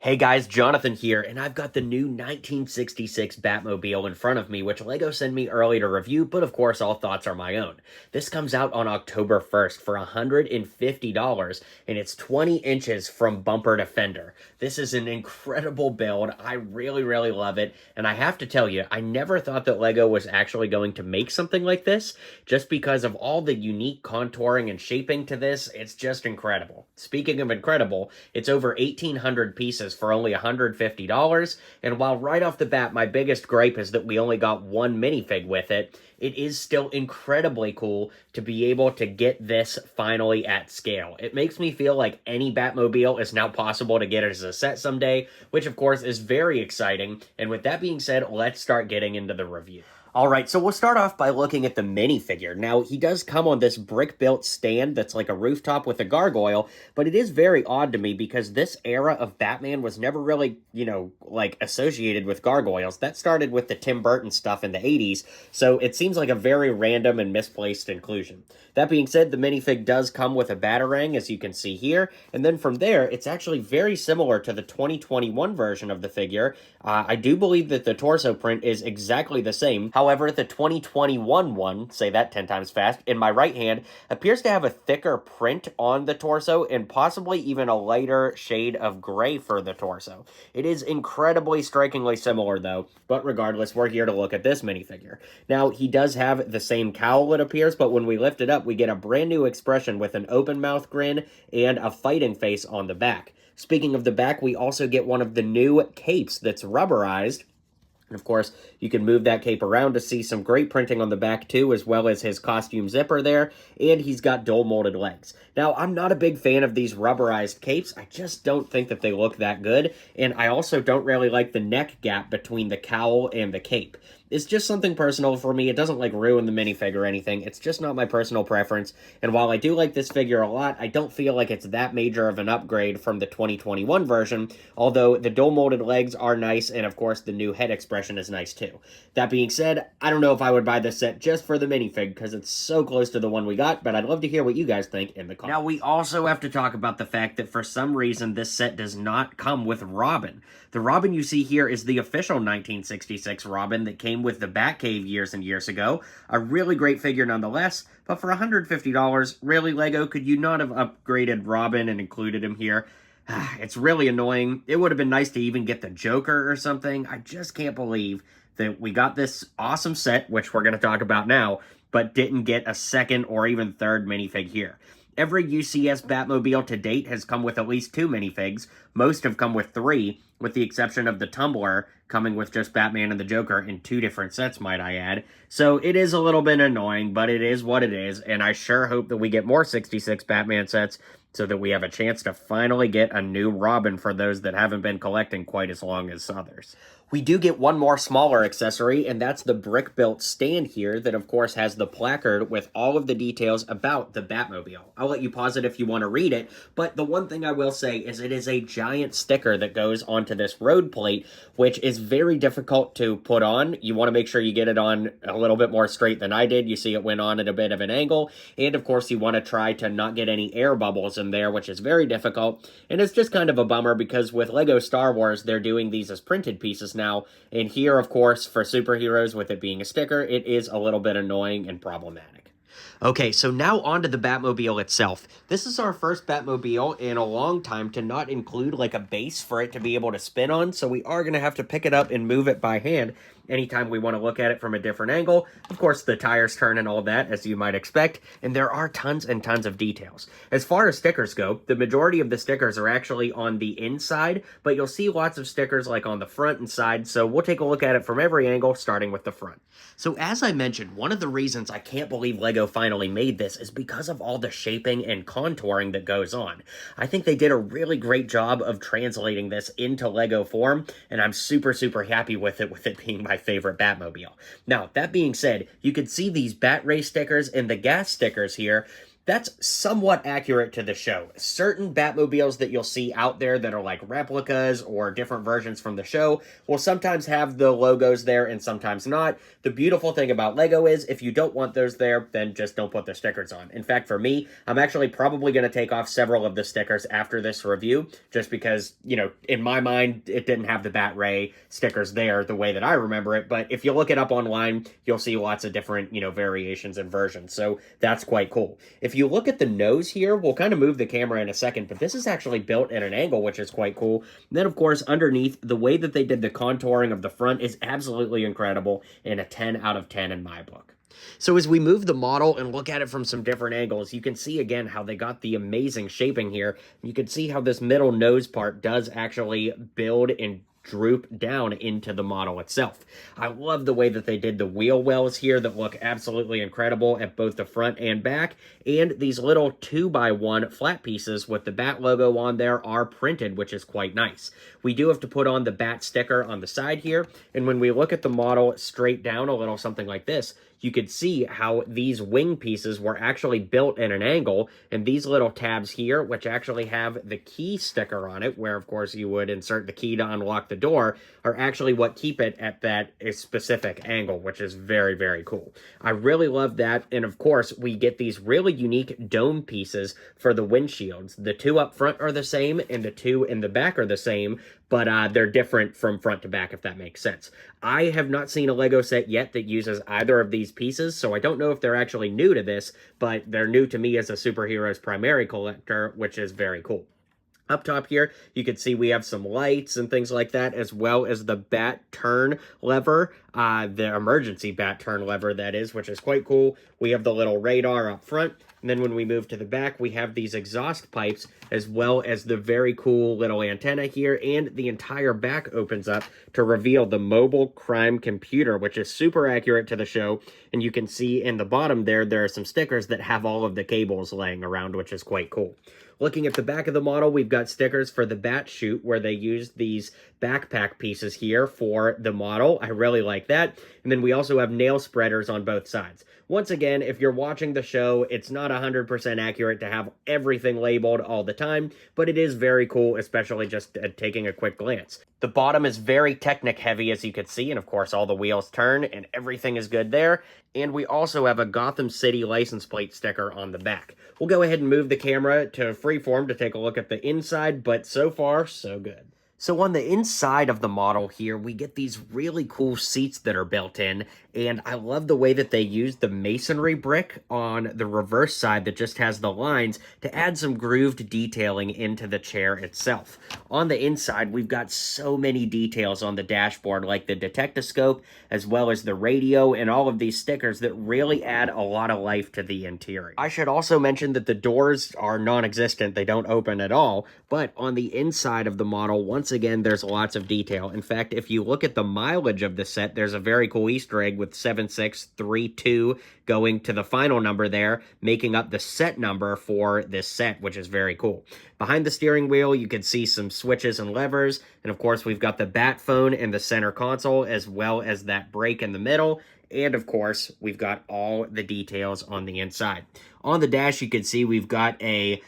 Hey guys, Jonathan here, and I've got the new 1966 Batmobile in front of me, which LEGO sent me early to review, but of course all thoughts are my own. This comes out on October 1st for $150, and it's 20 inches from bumper to fender. This is an incredible build. I really love it, and I have to tell you, I never thought that LEGO was actually going to make something like this, just because of all the unique contouring and shaping to this. It's just incredible. Speaking of incredible, it's over 1,800 pieces for only $150, and while right off the bat my biggest gripe is that we only got one minifig with it, it is still incredibly cool to be able to get this finally at scale. It makes me feel like any Batmobile is now possible to get as a set someday, which of course is very exciting, and with that being said, let's start getting into the review. Alright, so we'll start off by looking at the minifigure. Now, he does come on this brick-built stand that's like a rooftop with a gargoyle, but it is very odd to me because this era of Batman was never really, like, associated with gargoyles. That started with the Tim Burton stuff in the 80s, so it seems like a very random and misplaced inclusion. That being said, the minifig does come with a Batarang, as you can see here, and then from there, it's actually very similar to the 2021 version of the figure. I do believe that the torso print is exactly the same. However, the 2021 one, say that 10 times fast, in my right hand, appears to have a thicker print on the torso and possibly even a lighter shade of gray for the torso. It is incredibly strikingly similar though, but regardless, we're here to look at this minifigure. Now, he does have the same cowl, it appears, but when we lift it up, we get a brand new expression with an open mouth grin and a fighting face on the back. Speaking of the back, we also get one of the new capes that's rubberized. And of course, you can move that cape around to see some great printing on the back too, as well as his costume zipper there, and he's got dual molded legs. Now, I'm not a big fan of these rubberized capes. I just don't think that they look that good, and I also don't really like the neck gap between the cowl and the cape. It's just something personal for me. It doesn't, like, ruin the minifig or anything. It's just not my personal preference. And while I do like this figure a lot, I don't feel like it's that major of an upgrade from the 2021 version, although the dual molded legs are nice, and of course the new head expression is nice too. That being said, I don't know if I would buy this set just for the minifig, because it's so close to the one we got, but I'd love to hear what you guys think in the comments. Now, we also have to talk about the fact that for some reason this set does not come with Robin. The Robin you see here is the official 1966 Robin that came with the Batcave years and years ago. A really great figure nonetheless, but for $150, really, LEGO, could you not have upgraded Robin and included him here? It's really annoying. It would have been nice to even get the Joker or something. I just can't believe that we got this awesome set, which we're going to talk about now, but didn't get a second or even third minifig here. Every UCS Batmobile to date has come with at least 2 minifigs. Most have come with 3, with the exception of the Tumbler coming with just Batman and the Joker in 2 different sets, might I add. So it is a little bit annoying, but it is what it is, and I sure hope that we get more 66 Batman sets so that we have a chance to finally get a new Robin for those that haven't been collecting quite as long as others. We do get one more smaller accessory, and that's the brick-built stand here that, of course, has the placard with all of the details about the Batmobile. I'll let you pause it if you want to read it, but the one thing I will say is it is a giant sticker that goes onto this road plate, which is very difficult to put on. You want to make sure you get it on a little bit more straight than I did. You see it went on at a bit of an angle, and of course, you want to try to not get any air bubbles in there, which is very difficult, and it's just kind of a bummer because with LEGO Star Wars, they're doing these as printed pieces now, and here, of course, for superheroes, with it being a sticker, it is a little bit annoying and problematic. Okay, so now onto the Batmobile itself. This is our first Batmobile in a long time to not include like a base for it to be able to spin on, so we are going to have to pick it up and move it by hand anytime we want to look at it from a different angle. Of course, the tires turn and all that, as you might expect, and there are tons and tons of details. As far as stickers go, the majority of the stickers are actually on the inside, but you'll see lots of stickers like on the front and side, so we'll take a look at it from every angle, starting with the front. So as I mentioned, one of the reasons I can't believe LEGO finally made this is because of all the shaping and contouring that goes on. I think they did a really great job of translating this into LEGO form, and I'm super happy with it being my favorite Batmobile. Now, that being said, you can see these Bat Ray stickers and the gas stickers here, That's somewhat accurate to the show. Certain Batmobiles that you'll see out there that are like replicas or different versions from the show will sometimes have the logos there and sometimes not. The beautiful thing about Lego is if you don't want those there, then just don't put the stickers on. In fact, for me, I'm actually probably going to take off several of the stickers after this review, just because, you know, in my mind, it didn't have the Bat Ray stickers there the way that I remember it. But if you look it up online, you'll see lots of different, you know, variations and versions. So that's quite cool. If you look at the nose here, we'll kind of move the camera in a second, but this is actually built at an angle, which is quite cool. And then, of course, underneath, the way that they did the contouring of the front is absolutely incredible and a 10 out of 10 in my book. So as we move the model and look at it from some different angles, you can see again how they got the amazing shaping here. You can see how this middle nose part does actually build and droop down into the model itself. I love the way that they did the wheel wells here that look absolutely incredible at both the front and back, and these little 2x1 flat pieces with the Bat logo on there are printed, which is quite nice. We do have to put on the Bat sticker on the side here, and when we look at the model straight down a little something like this, you could see how these wing pieces were actually built at an angle, and these little tabs here, which actually have the key sticker on it, where of course you would insert the key to unlock the door, are actually what keep it at that specific angle, which is very, very cool. I really love that, and of course we get these really unique dome pieces for the windshields. The two up front are the same, and the two in the back are the same, but they're different from front to back, if that makes sense. I have not seen a Lego set yet that uses either of these pieces, so I don't know if they're actually new to this, but they're new to me as a Superheroes primary collector, which is very cool. Up top here, you can see we have some lights and things like that, as well as the bat turn lever, the emergency bat turn lever, that is, which is quite cool. We have the little radar up front, and then when we move to the back, we have these exhaust pipes, as well as the very cool little antenna here, and the entire back opens up to reveal the mobile crime computer, which is super accurate to the show, and you can see in the bottom there are some stickers that have all of the cables laying around, which is quite cool. Looking at the back of the model, we've got stickers for the bat chute where they used these backpack pieces here for the model. I really like that. And then we also have nail spreaders on both sides. Once again, if you're watching the show, it's not 100% accurate to have everything labeled all the time, but it is very cool, especially just taking a quick glance. The bottom is very Technic heavy, as you can see, and of course all the wheels turn and everything is good there. And we also have a Gotham City license plate sticker on the back. We'll go ahead and move the camera to freeform to take a look at the inside, but so far, so good. So on the inside of the model here, we get these really cool seats that are built in, and I love the way that they use the masonry brick on the reverse side that just has the lines to add some grooved detailing into the chair itself. On the inside, we've got so many details on the dashboard, like the detectoscope, as well as the radio, and all of these stickers that really add a lot of life to the interior. I should also mention that the doors are non-existent, they don't open at all, but on the inside of the model, once again, there's lots of detail. In fact, if you look at the mileage of the set, there's a very cool Easter egg with 7632 going to the final number there, making up the set number for this set, which is very cool. Behind the steering wheel, you can see some switches and levers, and of course, we've got the bat phone in the center console, as well as that brake in the middle, and of course, we've got all the details on the inside. On the dash, you can see we've got a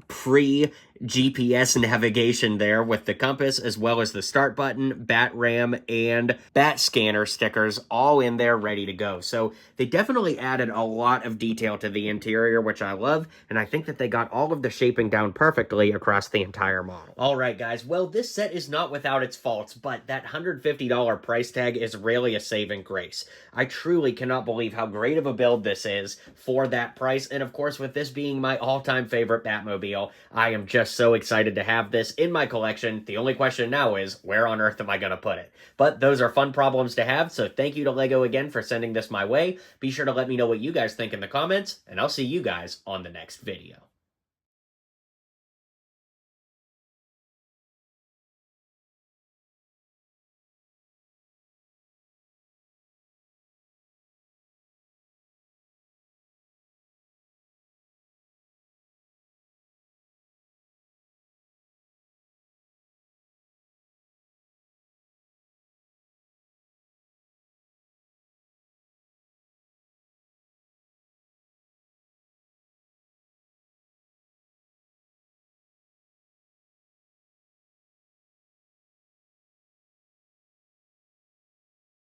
pre-GPS navigation there with the compass, as well as the start button, bat ram, and bat scanner stickers all in there ready to go. So they definitely added a lot of detail to the interior, which I love, and I think that they got all of the shaping down perfectly across the entire model. All right, guys, well, this set is not without its faults, but that $150 price tag is really a saving grace. I truly cannot believe how great of a build this is for that price, and of course, with this being my all-time favorite Batmobile, I am just so excited to have this in my collection. The only question now is, where on earth am I going to put it? But those are fun problems to have, so thank you to LEGO again for sending this my way. Be sure to let me know what you guys think in the comments, and I'll see you guys on the next video.